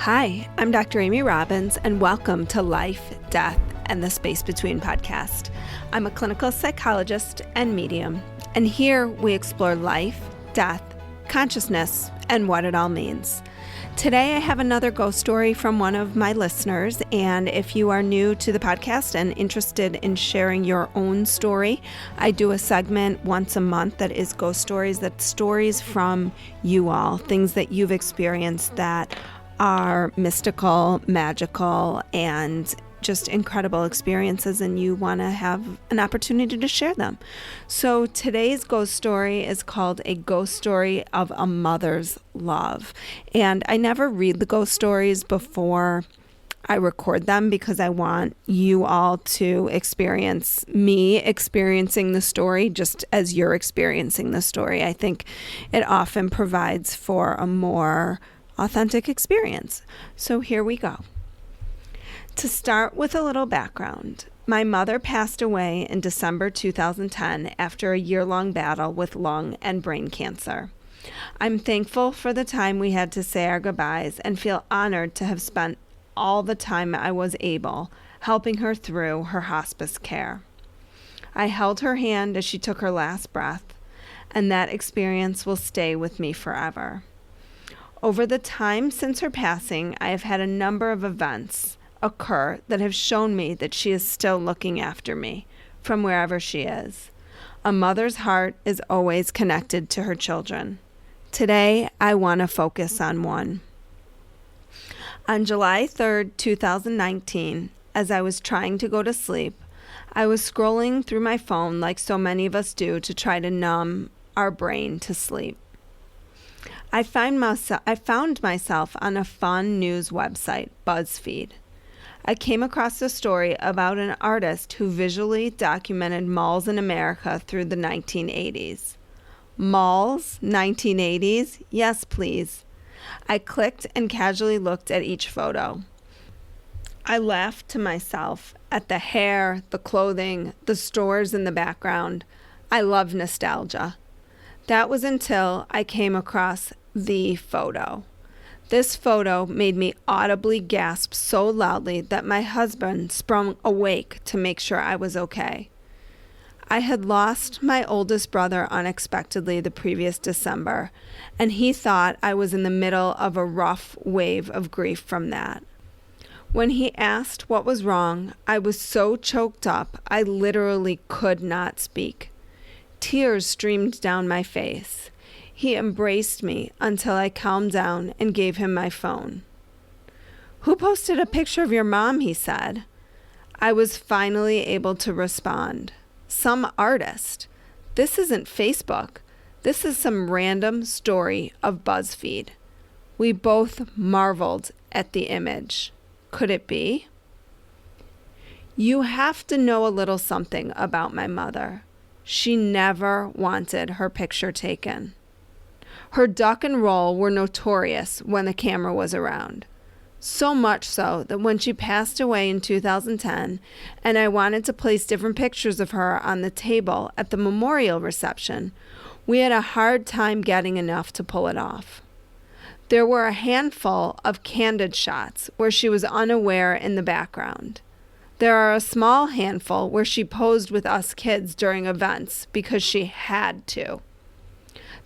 Hi, I'm Dr. Amy Robbins, and welcome to Life, Death, and the Space Between podcast. I'm a clinical psychologist and medium, and here we explore life, death, consciousness, and what it all means. Today I have another ghost story from one of my listeners, and if you are new to the podcast and interested in sharing your own story, I do a segment once a month that is ghost stories. That's stories from you all, things that you've experienced that are mystical, magical, and just incredible experiences, and you want to have an opportunity to share them. So today's ghost story is called A Ghost Story of a Mother's Love. And I never read the ghost stories before I record them because I want you all to experience me experiencing the story just as you're experiencing the story. I think it often provides for a more authentic experience. So here we go. To start with a little background, my mother passed away in December 2010 after a year-long battle with lung and brain cancer. I'm thankful for the time we had to say our goodbyes and feel honored to have spent all the time I was able helping her through her hospice care. I held her hand as she took her last breath, and that experience will stay with me forever. Over the time since her passing, I have had a number of events occur that have shown me that she is still looking after me from wherever she is. A mother's heart is always connected to her children. Today, I want to focus on one. On July 3rd, 2019, as I was trying to go to sleep, I was scrolling through my phone like so many of us do to try to numb our brain to sleep. I found myself on a fun news website, BuzzFeed. I came across a story about an artist who visually documented malls in America through the 1980s. Malls? 1980s? Yes, please. I clicked and casually looked at each photo. I laughed to myself at the hair, the clothing, the stores in the background. I love nostalgia. That was until I came across the photo. This photo made me audibly gasp so loudly that my husband sprung awake to make sure I was okay. I had lost my oldest brother unexpectedly the previous December, and he thought I was in the middle of a rough wave of grief from that. When he asked what was wrong, I was so choked up I literally could not speak. Tears streamed down my face. He embraced me until I calmed down and gave him my phone. "Who posted a picture of your mom?" he said. I was finally able to respond. "Some artist. This isn't Facebook. This is some random story of BuzzFeed." We both marveled at the image. Could it be? You have to know a little something about my mother. She never wanted her picture taken. Her duck and roll were notorious when the camera was around. So much so that when she passed away in 2010 and I wanted to place different pictures of her on the table at the memorial reception, we had a hard time getting enough to pull it off. There were a handful of candid shots where she was unaware in the background. There are a small handful where she posed with us kids during events because she had to.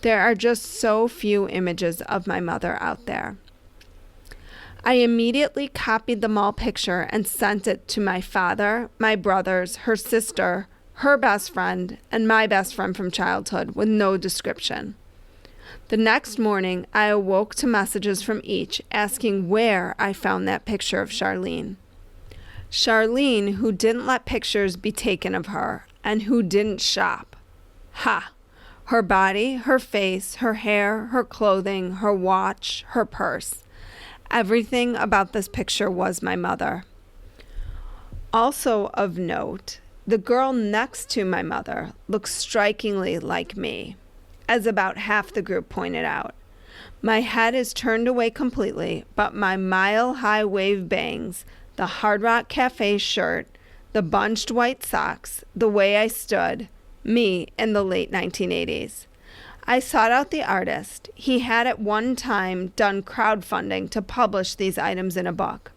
There are just so few images of my mother out there. I immediately copied the mall picture and sent it to my father, my brothers, her sister, her best friend, and my best friend from childhood with no description. The next morning, I awoke to messages from each asking where I found that picture of Charlene. Charlene, who didn't let pictures be taken of her and who didn't shop. Ha! Her body, her face, her hair, her clothing, her watch, her purse. Everything about this picture was my mother. Also of note, the girl next to my mother looks strikingly like me, as about half the group pointed out. My head is turned away completely, but my mile-high wave bangs, the Hard Rock Cafe shirt, the bunched white socks, the way I stood, me in the late 1980s. I sought out the artist. He had at one time done crowdfunding to publish these items in a book.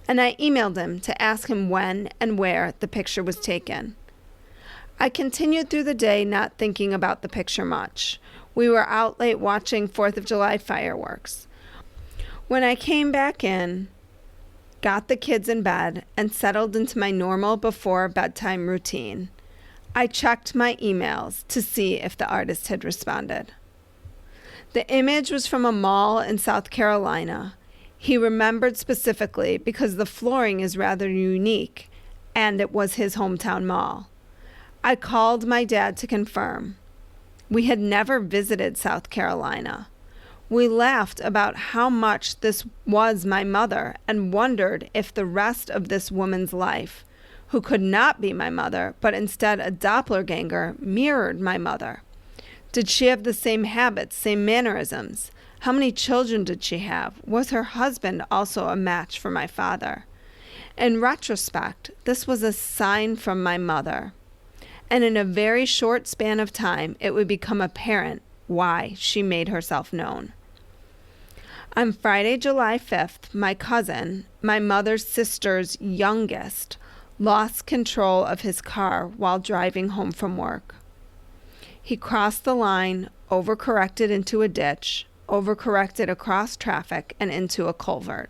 And I emailed him to ask him when and where the picture was taken. I continued through the day not thinking about the picture much. We were out late watching 4th of July fireworks. When I came back in, got the kids in bed, and settled into my normal before bedtime routine, I checked my emails to see if the artist had responded. The image was from a mall in South Carolina. He remembered specifically because the flooring is rather unique, and it was his hometown mall. I called my dad to confirm. We had never visited South Carolina. We laughed about how much this was my mother and wondered if the rest of this woman's life, who could not be my mother, but instead a doppelganger, mirrored my mother. Did she have the same habits, same mannerisms? How many children did she have? Was her husband also a match for my father? In retrospect, this was a sign from my mother. And in a very short span of time, it would become apparent why she made herself known. On Friday, July 5th, my cousin, my mother's sister's youngest, lost control of his car while driving home from work. He crossed the line, overcorrected into a ditch, overcorrected across traffic, and into a culvert.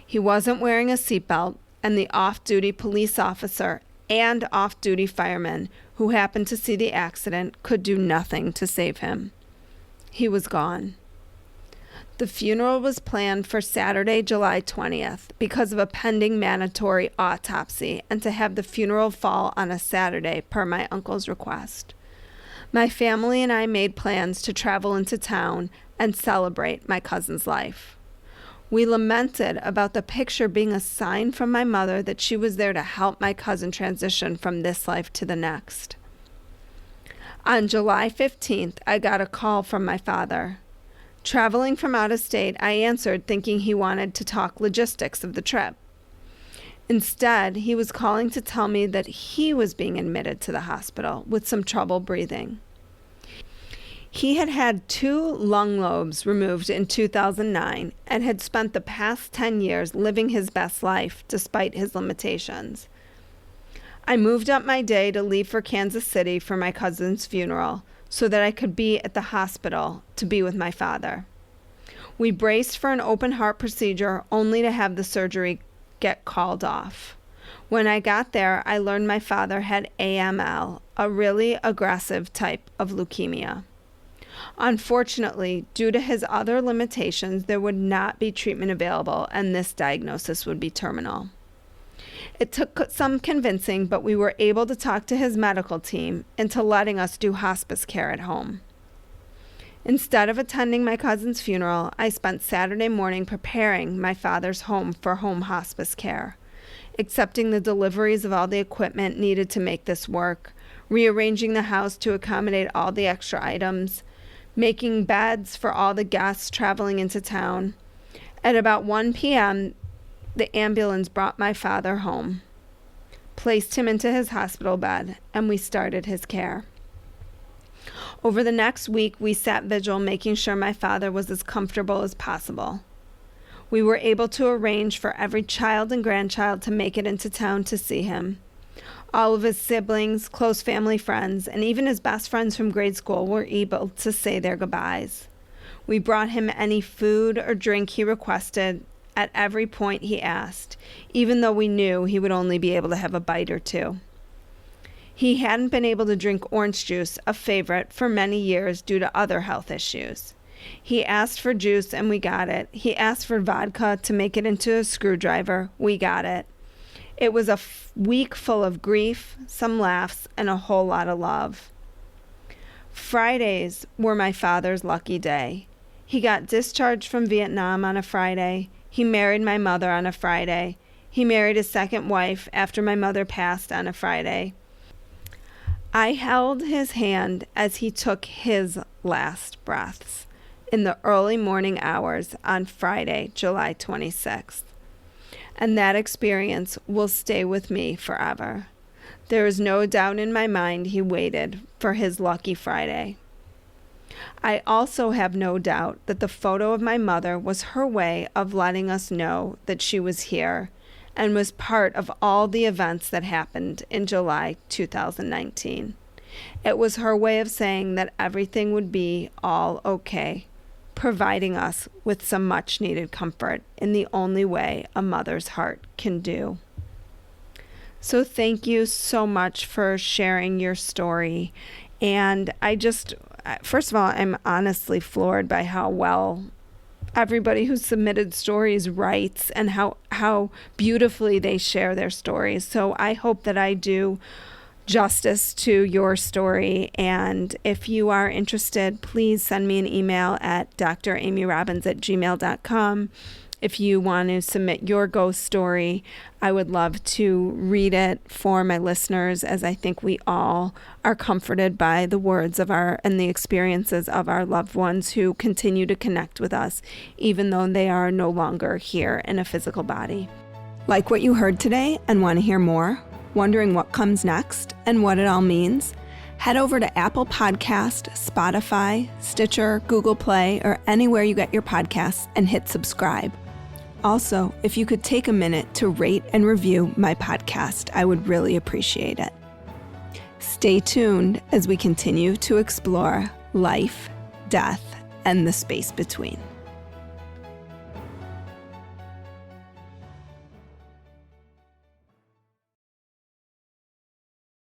He wasn't wearing a seatbelt, and the off-duty police officer and off-duty firemen who happened to see the accident could do nothing to save him. He was gone. The funeral was planned for Saturday, July 20th because of a pending mandatory autopsy and to have the funeral fall on a Saturday per my uncle's request. My family and I made plans to travel into town and celebrate my cousin's life. We lamented about the picture being a sign from my mother that she was there to help my cousin transition from this life to the next. On July 15th, I got a call from my father. Traveling from out of state, I answered thinking he wanted to talk logistics of the trip. Instead, he was calling to tell me that he was being admitted to the hospital with some trouble breathing. He had had 2 lung lobes removed in 2009 and had spent the past 10 years living his best life despite his limitations. I moved up my day to leave for Kansas City for my cousin's funeral so that I could be at the hospital to be with my father. We braced for an open heart procedure only to have the surgery get called off. When I got there, I learned my father had AML, a really aggressive type of leukemia. Unfortunately, due to his other limitations, there would not be treatment available, and this diagnosis would be terminal. It took some convincing, but we were able to talk to his medical team into letting us do hospice care at home. Instead of attending my cousin's funeral, I spent Saturday morning preparing my father's home for home hospice care, accepting the deliveries of all the equipment needed to make this work, rearranging the house to accommodate all the extra items, making beds for all the guests traveling into town. At about 1 p.m., the ambulance brought my father home, placed him into his hospital bed, and we started his care. Over the next week, we sat vigil making sure my father was as comfortable as possible. We were able to arrange for every child and grandchild to make it into town to see him. All of his siblings, close family friends, and even his best friends from grade school were able to say their goodbyes. We brought him any food or drink he requested at every point he asked, even though we knew he would only be able to have a bite or 2. He hadn't been able to drink orange juice, a favorite, for many years due to other health issues. He asked for juice and we got it. He asked for vodka to make it into a screwdriver. We got it. It was a week full of grief, some laughs, and a whole lot of love. Fridays were my father's lucky day. He got discharged from Vietnam on a Friday. He married my mother on a Friday. He married his second wife after my mother passed on a Friday. I held his hand as he took his last breaths in the early morning hours on Friday, July 26th. And that experience will stay with me forever. There is no doubt in my mind he waited for his lucky Friday. I also have no doubt that the photo of my mother was her way of letting us know that she was here and was part of all the events that happened in July 2019. It was her way of saying that everything would be all okay, providing us with some much needed comfort in the only way a mother's heart can do. So thank you so much for sharing your story. And first of all, I'm honestly floored by how well everybody who submitted stories writes and how beautifully they share their stories. So I hope that I do justice to your story. And if you are interested, please send me an email at dramyrobbins@gmail.com. If you want to submit your ghost story, I would love to read it for my listeners, as I think we all are comforted by the words of and the experiences of our loved ones who continue to connect with us, even though they are no longer here in a physical body. Like what you heard today and want to hear more? Wondering what comes next and what it all means? Head over to Apple Podcast, Spotify, Stitcher, Google Play, or anywhere you get your podcasts and hit subscribe. Also, if you could take a minute to rate and review my podcast, I would really appreciate it. Stay tuned as we continue to explore life, death, and the space between.